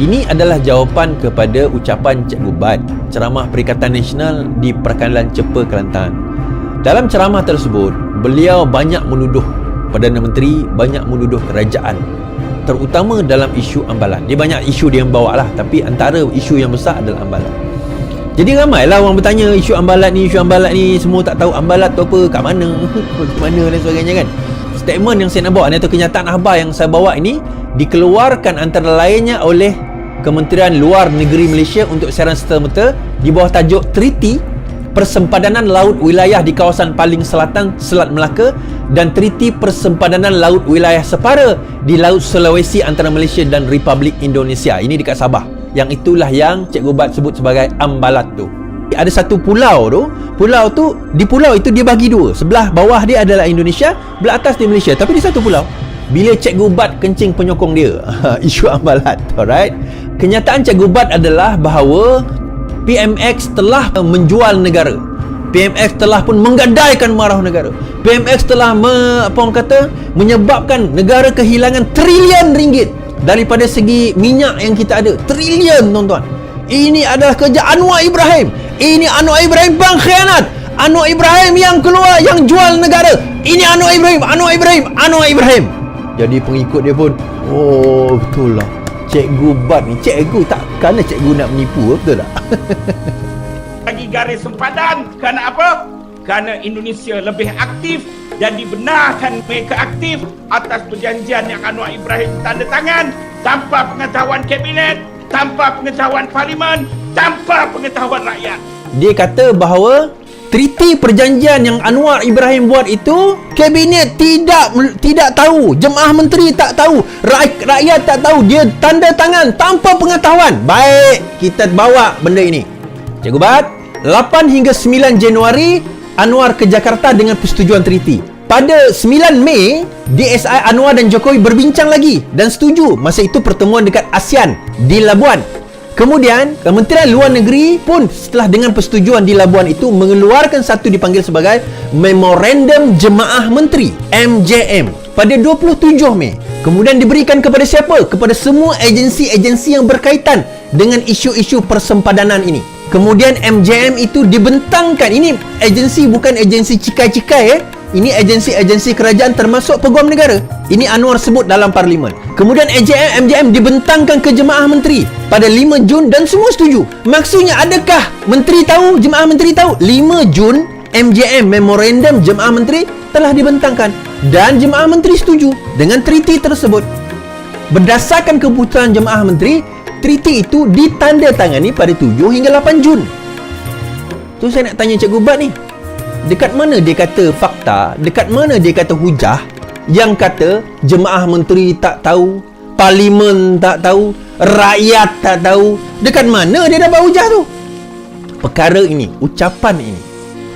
Ini adalah jawapan kepada ucapan Cikgu Bad, ceramah Perikatan Nasional di Perkandan Cepa, Kelantan. Dalam ceramah tersebut, beliau banyak menuduh Perdana Menteri, banyak menuduh kerajaan, terutama dalam isu ambalan. Dia banyak isu dia yang bawa lah, tapi antara isu yang besar adalah ambalan. Jadi ramailah orang bertanya, isu ambalat ni, semua tak tahu ambalat tu apa, kat mana, ke mana dan sebagainya kan. Statement yang saya nak bawa ni, atau kenyataan akhbar yang saya bawa ini, dikeluarkan antara lainnya oleh Kementerian Luar Negeri Malaysia untuk siaran serta-merta di bawah tajuk Treaty Persempadanan Laut Wilayah di Kawasan Paling Selatan Selat Melaka dan Treaty Persempadanan Laut Wilayah Separa di Laut Sulawesi antara Malaysia dan Republik Indonesia. Ini dekat Sabah. Yang itulah yang Cikgu Bad sebut sebagai ambalat tu. Ada satu pulau tu, di pulau itu dia bagi dua. Sebelah bawah dia adalah Indonesia, belah atas dia Malaysia. Tapi di satu pulau, bila Cikgu Bad kencing penyokong dia, isu ambalat, alright. Kenyataan Cikgu Bad adalah bahawa PMX telah menjual negara. PMX telah pun menggadaikan maruah negara. PMX telah menyebabkan negara kehilangan trilion ringgit daripada segi minyak yang kita ada. Trilion, tuan-tuan. Ini adalah kerja Anwar Ibrahim. Ini Anwar Ibrahim pengkhianat. Anwar Ibrahim yang keluar, yang jual negara. Ini Anwar Ibrahim. Jadi pengikut dia pun, oh betul lah, Cikgu Bad ni, cikgu tak, kerana cikgu nak menipu, betul tak? Bagi garis sempadan, kerana apa? Kerana Indonesia lebih aktif dan dibenarkan mereka aktif atas perjanjian yang Anwar Ibrahim tanda tangan tanpa pengetahuan kabinet, tanpa pengetahuan parlimen, tanpa pengetahuan rakyat. Dia kata bahawa treaty perjanjian yang Anwar Ibrahim buat itu, kabinet tidak tahu, jemaah menteri tak tahu, rakyat tak tahu, dia tanda tangan tanpa pengetahuan. Baik, kita bawa benda ini. Cikgu Bad, 8 hingga 9 Januari Anwar ke Jakarta dengan persetujuan treaty. Pada 9 Mei, DSI Anwar dan Jokowi berbincang lagi dan setuju. Masa itu pertemuan dekat ASEAN di Labuan. Kemudian, Kementerian Luar Negeri pun setelah dengan persetujuan di Labuan itu mengeluarkan satu dipanggil sebagai Memorandum Jemaah Menteri, MJM, pada 27 Mei. Kemudian diberikan kepada siapa? Kepada semua agensi-agensi yang berkaitan dengan isu-isu persempadanan ini. Kemudian MJM itu dibentangkan. Ini agensi, bukan agensi cikai-cikai Ini agensi-agensi kerajaan termasuk Peguam Negara. Ini Anwar sebut dalam Parlimen. Kemudian MJM dibentangkan ke Jemaah Menteri pada 5 Jun dan semua setuju. Maksudnya adakah Menteri tahu, Jemaah Menteri tahu? 5 Jun MJM, Memorandum Jemaah Menteri telah dibentangkan dan Jemaah Menteri setuju dengan treaty tersebut. Berdasarkan keputusan Jemaah Menteri, treaty itu ditandatangani pada 7 hingga 8 Jun. Tu saya nak tanya Cikgu Bad ni. Dekat mana dia kata fakta, dekat mana dia kata hujah yang kata Jemaah Menteri tak tahu, Parlimen tak tahu, rakyat tak tahu? Dekat mana dia dapat hujah tu? Perkara ini, ucapan ini,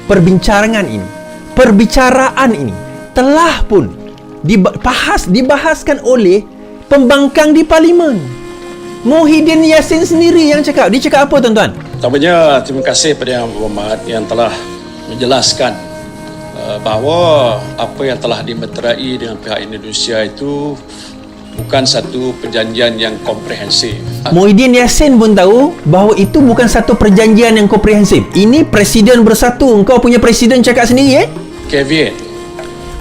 perbincangan ini, perbicaraan ini telah pun dibahaskan oleh pembangkang di Parlimen. Muhyiddin Yassin sendiri yang cakap. Dia cakap apa, tuan-tuan? Pertamanya, terima kasih kepada Yang Berhormat yang telah menjelaskan bahawa apa yang telah dimeterai dengan pihak Indonesia itu bukan satu perjanjian yang komprehensif. Muhyiddin Yassin pun tahu bahawa itu bukan satu perjanjian yang komprehensif. Ini Presiden bersatu. Engkau punya Presiden cakap sendiri, Caveat.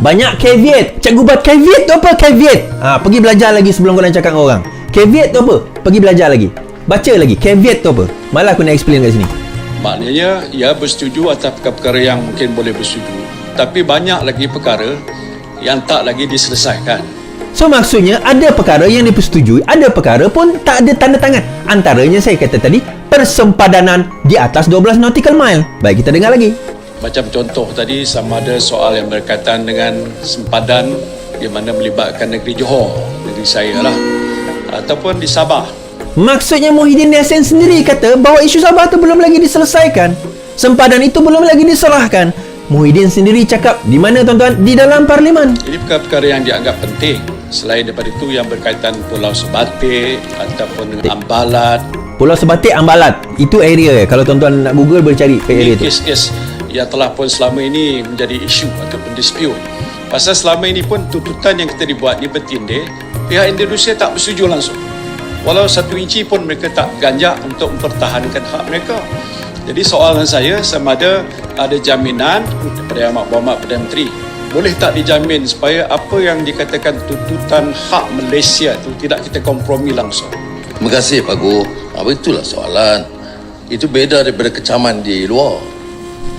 Banyak caveat. Cikgu Bad, caveat tu apa? Caveat. Pergi belajar lagi sebelum kau nak cakap dengan orang. Caveat tu apa? Pergi belajar lagi. Baca lagi. Caveat tu apa? Malah aku nak explain kat sini. Maknanya, ia bersetuju atas perkara-perkara yang mungkin boleh bersetuju. Tapi banyak lagi perkara yang tak lagi diselesaikan. So, maksudnya ada perkara yang dipersetujui, ada perkara pun tak ada tanda tangan. Antaranya saya kata tadi, persempadanan di atas 12 nautical mile. Baik, kita dengar lagi. Macam contoh tadi, sama ada soal yang berkaitan dengan sempadan di mana melibatkan negeri Johor, negeri saya lah, ataupun di Sabah. Maksudnya Muhyiddin Yassin sendiri kata bahawa isu Sabah tu belum lagi diselesaikan. Sempadan itu belum lagi diserahkan. Muhyiddin sendiri cakap di mana, tuan-tuan? Di dalam Parlimen. Ini perkara-perkara yang dianggap penting. Selain daripada itu yang berkaitan Pulau Sebatik ataupun dengan Ambalat. Pulau Sebatik, Ambalat. Itu area Kalau tuan-tuan nak Google boleh cari area tu. Kes-kes yang telah pun selama ini menjadi isu ataupun dispute. Pasal selama ini pun tuntutan yang kita dibuat ni bertindih, pihak Indonesia tak bersetuju langsung. walau 1 inci pun mereka tak ganjak untuk mempertahankan hak mereka. Jadi soalan saya, sama ada jaminan daripada Amat Berhormat Perdana Menteri, boleh tak dijamin supaya apa yang dikatakan tuntutan hak Malaysia itu tidak kita kompromi langsung? Terima kasih Pak Gu. Itulah soalan. Itu beda daripada kecaman di luar.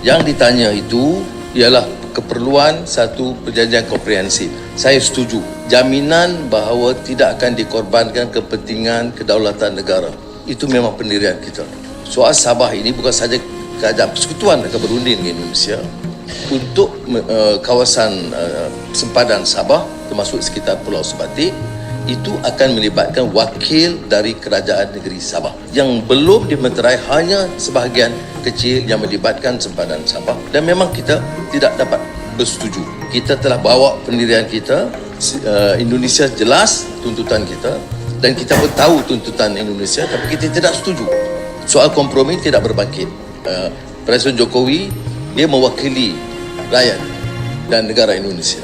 Yang ditanya itu ialah keperluan satu perjanjian komprehensif. Saya setuju. Jaminan bahawa tidak akan dikorbankan kepentingan kedaulatan negara. Itu memang pendirian kita. Soal Sabah ini bukan saja kerajaan persekutuan akan berunding dengan Indonesia untuk kawasan sempadan Sabah termasuk sekitar Pulau Sebatik. Itu akan melibatkan wakil dari kerajaan negeri Sabah yang belum dimeterai, hanya sebahagian kecil yang melibatkan sempadan Sabah, dan memang kita tidak dapat bersetuju. Kita telah bawa pendirian kita, Indonesia jelas tuntutan kita dan kita pun tahu tuntutan Indonesia, tapi kita tidak setuju. Soal kompromi tidak berbangkit. Presiden Jokowi dia mewakili rakyat dan negara Indonesia.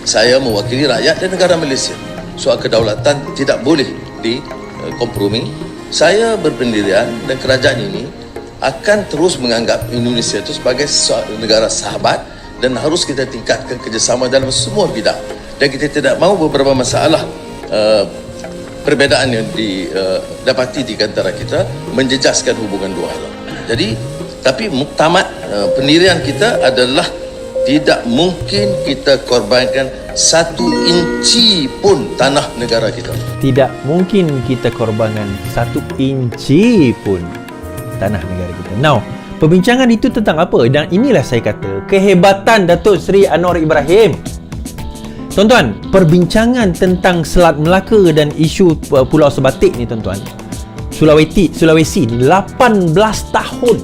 Saya mewakili rakyat dan negara Malaysia. Soal kedaulatan tidak boleh dikompromi. Saya berpendirian dan kerajaan ini akan terus menganggap Indonesia itu sebagai negara sahabat dan harus kita tingkatkan kerjasama dalam semua bidang. Dan kita tidak mahu beberapa masalah perbezaan yang didapati di antara kita menjejaskan hubungan dua halam. Jadi, tapi muktamad pendirian kita adalah tidak mungkin kita korbankan 1 inci pun tanah negara kita. Tidak mungkin kita korbankan 1 inci pun tanah negara kita. Now, perbincangan itu tentang apa? Dan inilah saya kata kehebatan Datuk Seri Anwar Ibrahim. Tuan-tuan, perbincangan tentang Selat Melaka dan isu Pulau Sebatik ni tuan-tuan, Sulawesi 18 tahun.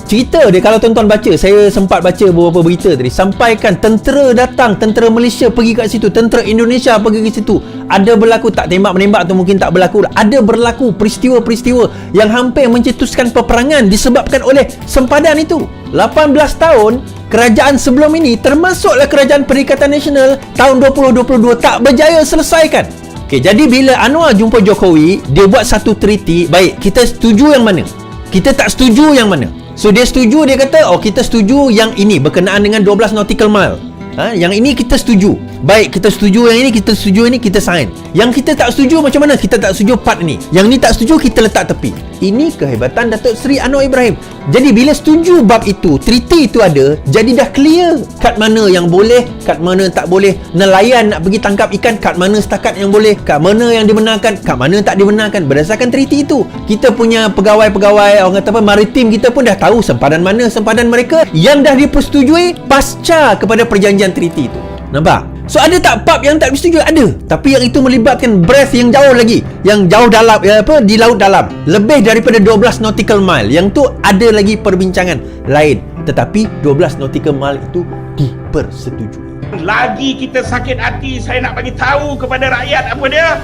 Cerita dia, kalau tuan-tuan baca, saya sempat baca beberapa berita tadi, sampaikan tentera datang, tentera Malaysia pergi kat situ, tentera Indonesia pergi ke situ. Ada berlaku, tak tembak-menembak tu mungkin tak berlaku, ada berlaku peristiwa-peristiwa yang hampir mencetuskan peperangan disebabkan oleh sempadan itu. 18 tahun kerajaan sebelum ini, termasuklah kerajaan Perikatan Nasional tahun 2022, tak berjaya selesaikan. Okay, jadi bila Anwar jumpa Jokowi, dia buat satu treaty. Baik, kita setuju yang mana? Kita tak setuju yang mana? So dia setuju, dia kata, oh kita setuju yang ini berkenaan dengan 12 nautical mile. Yang ini kita setuju. Baik, kita setuju yang ini, kita setuju ini, kita sign. Yang kita tak setuju macam mana? Kita tak setuju part ni. Yang ni tak setuju, kita letak tepi. Ini kehebatan Datuk Seri Anwar Ibrahim. Jadi bila setuju bab itu, treaty itu ada, jadi dah clear kat mana yang boleh, kat mana tak boleh. Nelayan nak pergi tangkap ikan, kat mana setakat yang boleh, kat mana yang dibenarkan, kat mana tak dibenarkan, berdasarkan treaty itu. Kita punya pegawai-pegawai, orang kata apa, maritim kita pun dah tahu sempadan mana sempadan mereka yang dah dipersetujui pasca kepada perjanjian treaty itu. Nampak? So ada tak bab yang tak disetujui? Ada. Tapi yang itu melibatkan breadth yang jauh lagi, yang jauh dalam, di laut dalam, lebih daripada 12 nautical mile. Yang tu ada lagi perbincangan lain. Tetapi 12 nautical mile itu dipersetujui. Lagi kita sakit hati, saya nak bagi tahu kepada rakyat apa dia?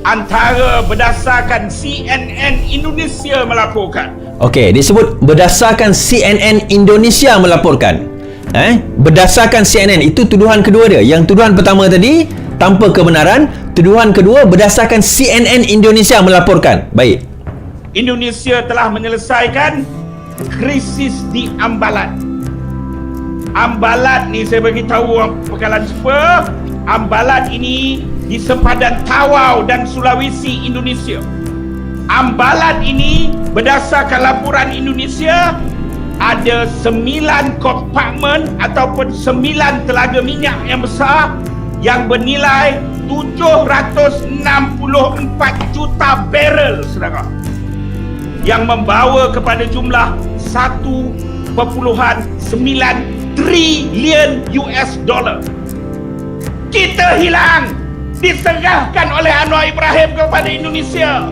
Antara berdasarkan CNN Indonesia melaporkan. Okey, disebut berdasarkan CNN Indonesia melaporkan. Berdasarkan CNN, itu tuduhan kedua dia. Yang tuduhan pertama tadi tanpa kebenaran, tuduhan kedua berdasarkan CNN Indonesia melaporkan. Baik. Indonesia telah menyelesaikan krisis di Ambalat. Ambalat ni saya bagi tahu orang pekalan semua, Ambalat ini di sempadan Tawau dan Sulawesi, Indonesia. Ambalat ini berdasarkan laporan Indonesia ada 9 kompartmen ataupun 9 telaga minyak yang besar yang bernilai 764 juta barrel, saudara, yang membawa kepada jumlah 1.9 trilion US dollar. Kita hilang, diserahkan oleh Anwar Ibrahim kepada Indonesia.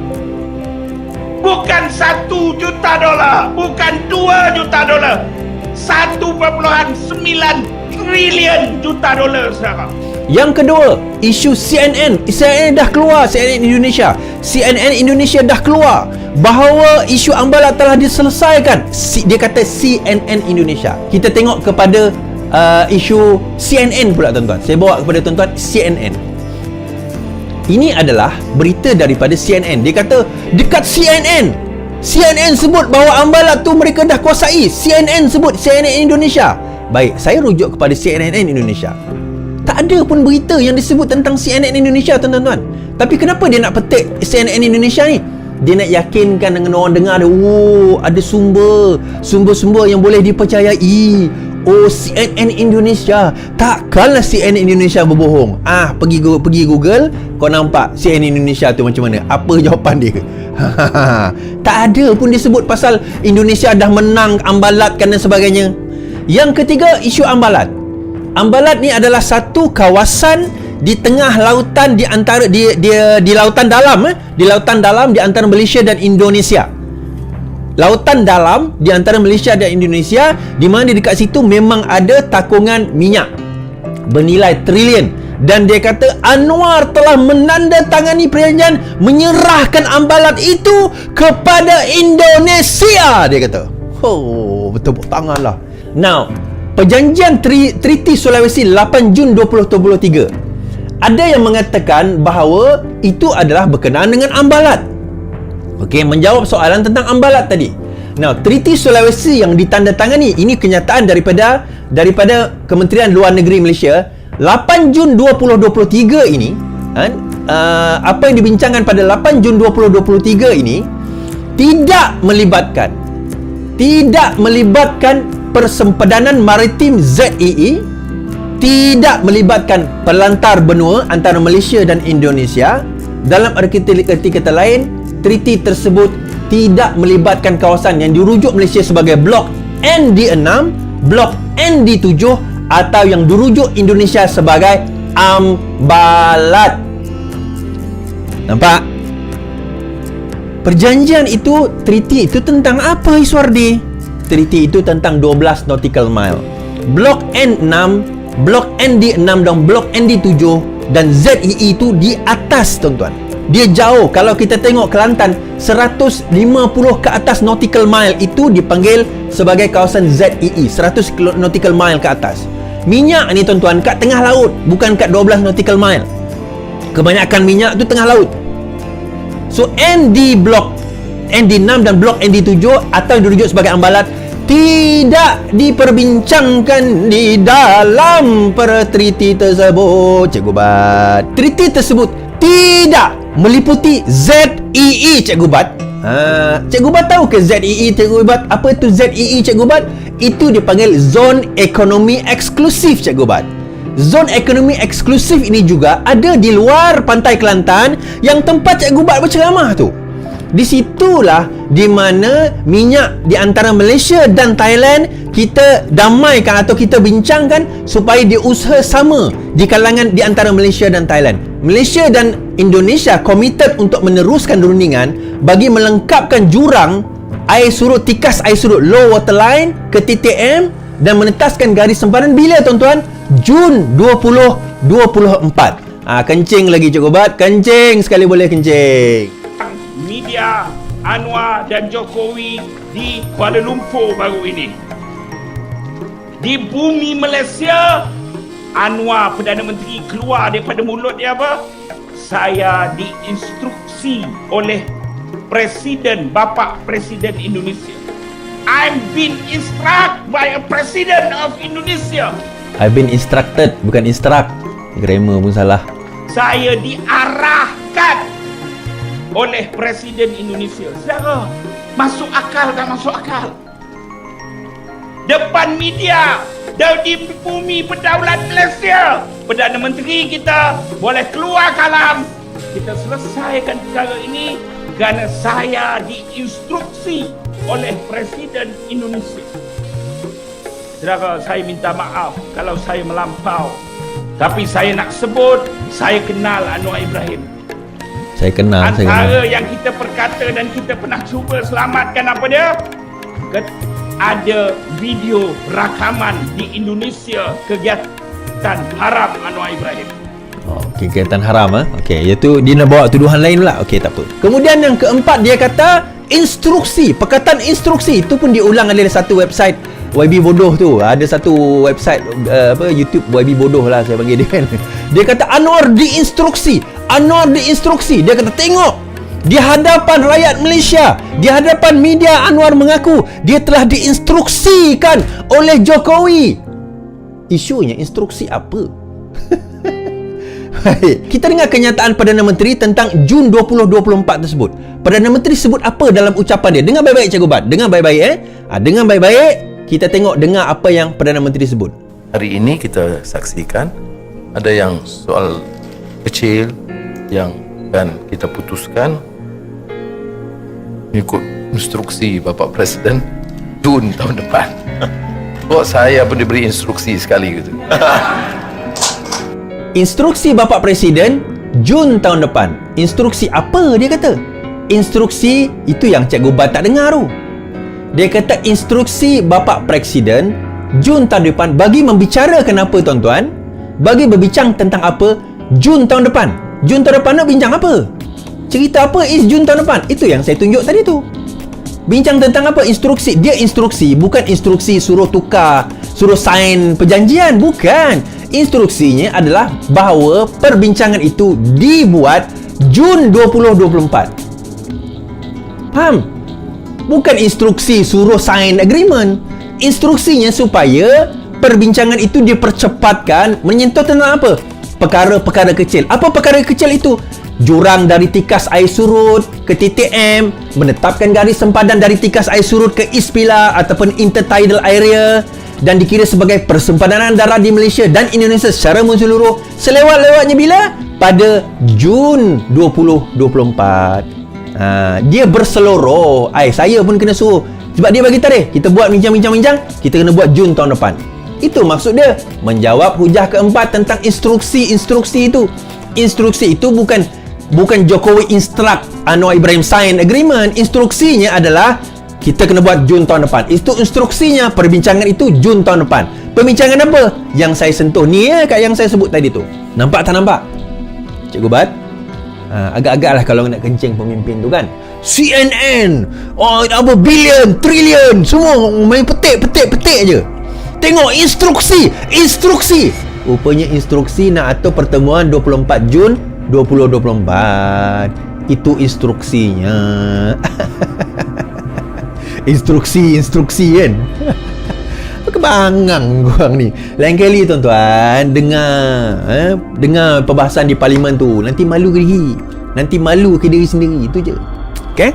Bukan 1 juta dolar, bukan 2 juta dolar, 1.9 trilion juta dolar, saudara. Yang kedua, isu CNN dah keluar, CNN Indonesia dah keluar bahawa isu Ambalat telah diselesaikan. Dia kata CNN Indonesia. Kita tengok kepada isu CNN pula tuan-tuan. Saya bawa kepada tuan-tuan CNN. Ini adalah berita daripada CNN. Dia kata dekat CNN sebut bahawa Ambalat tu mereka dah kuasai. CNN sebut, CNN Indonesia. Baik, saya rujuk kepada CNN Indonesia. Tak ada pun berita yang disebut tentang CNN Indonesia, tuan-tuan. Tapi kenapa dia nak petik CNN Indonesia ni? Dia nak yakinkan dengan orang dengar dia, ada sumber-sumber yang boleh dipercayai. Oh, CNN Indonesia. Takkanlah CNN Indonesia berbohong. Pergi Google, kau nampak CNN Indonesia tu macam mana? Apa jawapan dia? Tak ada pun disebut pasal Indonesia dah menang Ambalat dan sebagainya. Yang ketiga, isu Ambalat. Ambalat ni adalah satu kawasan di tengah lautan, di antara di lautan dalam, di lautan dalam di antara Malaysia dan Indonesia. Lautan dalam di antara Malaysia dan Indonesia, di mana dekat situ memang ada takungan minyak bernilai trilion. Dan dia kata Anwar telah menandatangani perjanjian menyerahkan Ambalat itu kepada Indonesia, dia kata. Bertepuk tangan lah. Now, perjanjian Treaty Sulawesi 8 Jun 2023, ada yang mengatakan bahawa itu adalah berkenaan dengan Ambalat. Okey, menjawab soalan tentang Ambalat tadi. Now, Treaty Sulawesi yang ditandatangani, ini kenyataan daripada Kementerian Luar Negeri Malaysia 8 Jun 2023 ini, apa yang dibincangkan pada 8 Jun 2023 ini tidak melibatkan persempadan maritim ZEE, tidak melibatkan pelantar benua antara Malaysia dan Indonesia. Dalam arti kata lain, treaty tersebut tidak melibatkan kawasan yang dirujuk Malaysia sebagai Blok ND6, Blok ND7 atau yang dirujuk Indonesia sebagai Ambalat. Nampak? Perjanjian itu, treaty itu tentang apa, Iswardi? Treaty itu tentang 12 nautical mile. Blok N6, Blok ND6 dan Blok ND7 dan ZEE itu di atas, tuan-tuan. Dia jauh. Kalau kita tengok Kelantan, 150 ke atas nautical mile itu dipanggil sebagai kawasan ZEE, 100 nautical mile ke atas. Minyak ni, tuan-tuan, kat tengah laut, bukan kat 12 nautical mile. Kebanyakan minyak tu tengah laut. So Blok ND6 dan Blok ND7 atau yang dirujuk sebagai Ambalat tidak diperbincangkan di dalam treaty tersebut, Cikgu Bat. Treaty tersebut tidak meliputi ZEE, Cikgu Bat. Cikgu Bat tahu ke ZEE, Cikgu Bat? Apa itu ZEE, Cikgu Bat? Itu dipanggil Zone Ekonomi Eksklusif, Cikgu Bat. Zone Ekonomi Eksklusif ini juga ada di luar pantai Kelantan yang tempat Cikgu Bat berceramah tu. Di situlah di mana minyak di antara Malaysia dan Thailand kita damaikan atau kita bincangkan supaya diusaha sama di kalangan di antara Malaysia dan Thailand. Malaysia dan Indonesia komited untuk meneruskan rundingan bagi melengkapkan jurang air surut, tikas air surut low water line ke TTM dan menetaskan garis sempadan bila, tuan-tuan? Jun 2024. Kencing lagi, Cikgu Bat. Kencing sekali boleh kencing. Media Anwar dan Jokowi di Kuala Lumpur baru ini. Di bumi Malaysia, Anwar Perdana Menteri keluar daripada mulut dia apa? Saya diinstruksi oleh Presiden, Bapa Presiden Indonesia. I'm been instructed by a President of Indonesia. I've been instructed, bukan instruct. Grammar pun salah. Saya diarahkan oleh Presiden Indonesia. Saudara, masuk akal tak masuk akal? Depan media, di bumi berdaulat Malaysia, Perdana Menteri kita boleh keluar kalam. Kita selesaikan perkara ini kerana saya diinstruksi oleh Presiden Indonesia. Saudara, saya minta maaf kalau saya melampau. Tapi saya nak sebut, saya kenal Anwar Ibrahim. Saya kenal. Antara yang kita perkata dan kita pernah cuba selamatkan apa dia? Ada video rakaman di Indonesia kegiatan haram Anwar Ibrahim. Kegiatan haram, okey, iaitu dia nak bawa tuduhan lain pula. Okey, tak apa. Kemudian yang keempat, dia kata instruksi, perkataan instruksi itu pun diulang oleh satu website YB Bodoh tu. Ada satu website YouTube YB Bodoh lah saya panggil dia kan. Dia kata Anwar diinstruksi Anwar diinstruksi. Dia kata, tengok, di hadapan rakyat Malaysia, di hadapan media, Anwar mengaku dia telah diinstruksikan oleh Jokowi. Isunya instruksi apa? Baik, kita dengar kenyataan Perdana Menteri tentang Jun 2024 tersebut. Perdana Menteri sebut apa dalam ucapan dia? Dengar baik-baik Cikgu Bat. Dengar baik-baik dengar baik-baik. Kita tengok dengar apa yang Perdana Menteri sebut. Hari ini kita saksikan ada yang soal kecil yang kan kita putuskan ikut instruksi Bapak Presiden Jun tahun depan. Kok saya pun diberi instruksi sekali gitu. Instruksi Bapak Presiden Jun tahun depan. Instruksi apa dia kata? Instruksi itu yang Cikgu Bat tak dengar tu. Dia kata instruksi Bapak Presiden Jun tahun depan bagi membicarakan apa tuan-tuan? Bagi berbincang tentang apa? Jun tahun depan. Jun tahun depan nak bincang apa? Cerita apa is Jun tahun depan? Itu yang saya tunjuk tadi tu. Bincang tentang apa? Instruksi. Dia instruksi, bukan instruksi suruh tukar, suruh sign perjanjian, bukan. Instruksinya adalah bahawa perbincangan itu dibuat Jun 2024. Faham? Bukan instruksi suruh sign agreement. Instruksinya supaya perbincangan itu dipercepatkan menyentuh tentang apa? Perkara-perkara kecil. Apa perkara kecil itu? Jurang dari tikas air surut ke titik M, menetapkan garis sempadan dari tikas air surut ke East Pillar ataupun intertidal area dan dikira sebagai persempadan darat di Malaysia dan Indonesia secara menyeluruh selewat-lewatnya bila? Pada Jun 2024. Dia berseluruh. Saya pun kena suruh. Sebab dia bagi tarikh. Kita buat bincang-bincang, kita kena buat Jun tahun depan. Itu maksud dia. Menjawab hujah keempat tentang instruksi-instruksi itu. Instruksi itu bukan Jokowi instruct Anwar Ibrahim sign agreement. Instruksinya adalah kita kena buat Jun tahun depan. Itu instruksinya. Perbincangan itu Jun tahun depan. Perbincangan apa? Yang saya sentuh ni kat yang saya sebut tadi tu. Nampak tak nampak? Cikgu Bat? Agak-agak lah kalau nak kencing pemimpin tu kan. CNN, apa bilion, trilion, semua main petik je. Tengok instruksi. Rupanya instruksi nak atur pertemuan 24 Jun 2024. Itu instruksinya. Instruksi kan. Kebangang korang ni. Lain kali tuan-tuan dengar perbahasan di parlimen tu, nanti malu ke diri sendiri. Itu je. Okay?